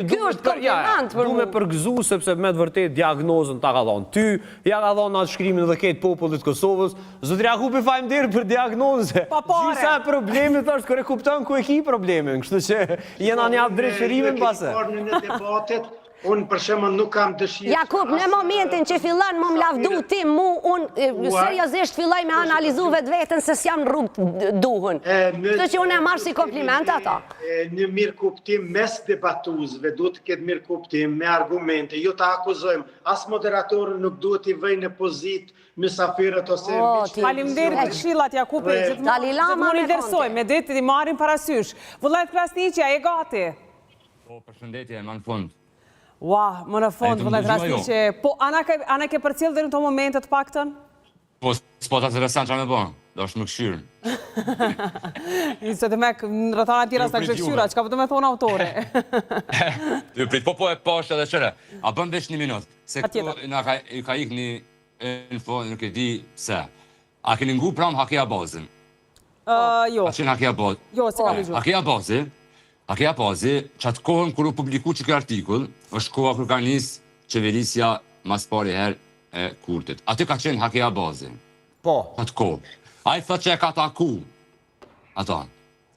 Ky është kompliment për mu. Du me përgëzu sepse me të vërtet diagnozën ta ka dhonë ty, ja ka dhonë atë shkrimin edhe ketë popullit Kosovës. Zotri Jakupi faleminderit për diagnozë. Gjithsa problemit është kërë kupton ku e ki problemin, kështu që jena një atë drejshërimin pase. Në debatet, unë për shembull nuk kam dëshirë. Jakub, në momentin që fillon më lavdu ti unë seriozisht filloj me analizu vetveten se s'jam rrugë duhun. Kështu që unë e marr si kompliment ata. Një mirë kuptim mes debatuzve, duhet të ketë mirë kuptim me argumente, jo të akuzojmë, as moderatorën nuk duhet i vëjnë në pozitë mysafirët ose Faleminderit për këshillat Jakupi, gjithmonë i vlerësojmë, me ditë i marrim parasysh. Vullnet Krasniqja, e gati? Po, përshëndetje, më në fund. Ua, më në fund, Vullnet Krasniqja, po, ana ke përcjell dhe në të momentet paktën? Po, s'po të interesant që me bo, do është më këshyrën. Se të me në rëthana tjera s'ta kështë këshyra, që ka pëtë me thonë autore? Ju prit, po e poshtë edhe qëre. A bëm vesh një minutë, se këtu ka ik një info, nuk e di pse. A keni ngu pram Hakia Bazin? Jo. A qenë Hakia Bazin? Jo, se kam i gjuhë. Hakia Bazin, që atë kohën kërë u publiku që kjo artikull, është koha kërë ka njësë qeverisja mas pari herë e Kurtit. Aty ka qenë Hakia Bazin. Po. Atë kohë. A i thët që e ka taku. Ata.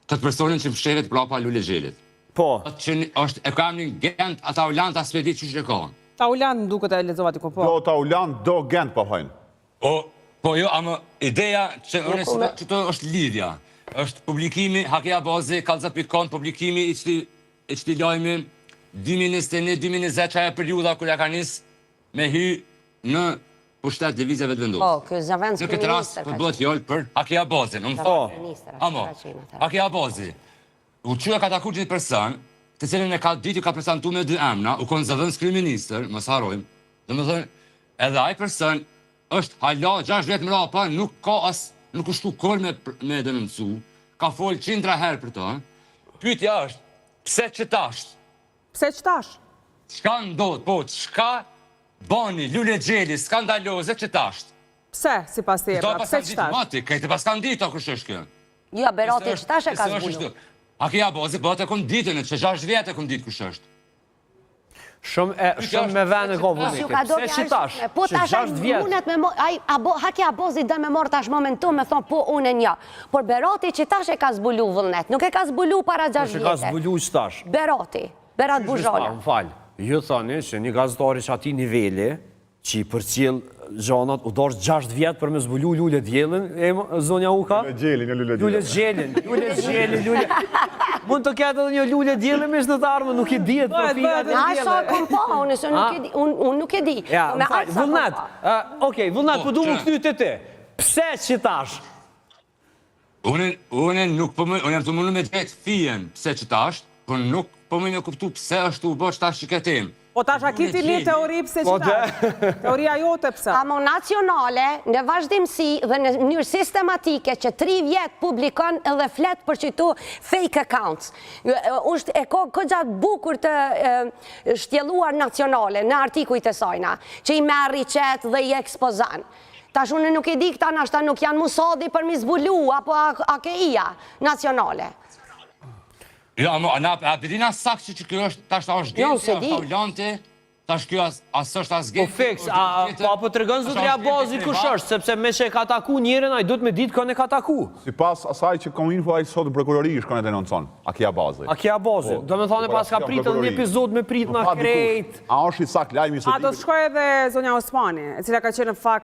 Këtë personin që mështeret prapa Lule Gjelit. Po. E kam një gent, ata ulant as pedit që që ka. Ta ulant më duke të e lezovat i ko, po. Do ta ulant, do gent, po hojnë. Po jo, ama ideja që të është lidhja. është publikimi, Hakia Bazi, Kalza.com, publikimi i qëti lojmi 2021-2020 që aja periuda kër ja ka njësë me hy në pushtet divizjeve të vendosë. Po, kjo zëvendës në këtë rast, për bëhet fjallë për Hakia Bazi, në më fa. Amo, Hakia Bazi, u që e ka taku që një person, të cilin e ka ditë ka prezentu me dy emna, u konë zëvendës kriministër, më sarojmë, dhe më thënë, edhe aj person është hala 6 vjetë më rapa, nuk ka as nuk është kur me denoncu, ka folë 100 herë për to. Pyetja është, pse qëtasht? Pse qëtasht? Qka ndodhë, po, qka bani Lule Gjeli skandaloze qëtasht? Pse, si pas të jebra, pse qëtasht? Mati, kajte pas kanë ditë, kështë është kjo? Jo, Beroti qëtasht e ka zbulu. Hakia Bazi, po atë e kom ditën, që 6 vjetë e kom ditë kështë është. Shumë me vene ka vullnetit. Se që tash, që 6 vjetë. Hakia Bazi dhe me morë tash momentum me thonë po unë një. Por Beroti që tash e ka zbulu vullnet, nuk e ka zbulu para 6 vjetë. Që ka zbulu që tash. Beroti, Berat Buzhola. Më falë, ju thani që një gazetari që ati nivelli, që i për cilë gjanat, u dorë 6 vjetë për me zbulu Lule Djelin, zonja Uka? Lule Djelin. Mund të ketë edhe një Lule Djelin me shtë të armë, nuk i dihet për finat e Djelin. A, kom pa, unë nuk e di. Ja, më falë, vullnet, okej, vullnet, për du më këty të ti. Pse që tash? Unë nuk po më, unë jam të mundu me gjithë fijen pse që tash, për nuk po më në kuptu pse është u bërë tash që ketim. Po tash a kiti një teori pse që tash? Teoria jote pse? Amo nacionale, në vazhdimësi dhe në njërë sistematike që 3 vjetë publikon edhe flet për qëtu fake accounts. Është e këgja bukur të shtjeluar nacionale në artikujt e sajna, që i merri qetë dhe i ekspozan. Tash unë nuk e di këta nashta nuk janë musodi për mi zbulu, apo AKI-a nacionale. Jo, a përina sakë që kjo është, tash ta është gjenë, ta ullante, tash kjo asë është asë gjenë. Po fix, apo të rëgën Zotria Bazi kush është, sepse me që e ka taku njërën, a i du të me ditë kënë e ka taku. Si pas asaj që kom info, a i sot në prokurori ishë kënë e denonëson, Hakia Bazi. Hakia Bazi, do me thane pas ka pritë një epizod me pritë në krejt. A është i sak lajmi së A do të shkoj edhe zonja Osmani, e cila ka qenë në fakt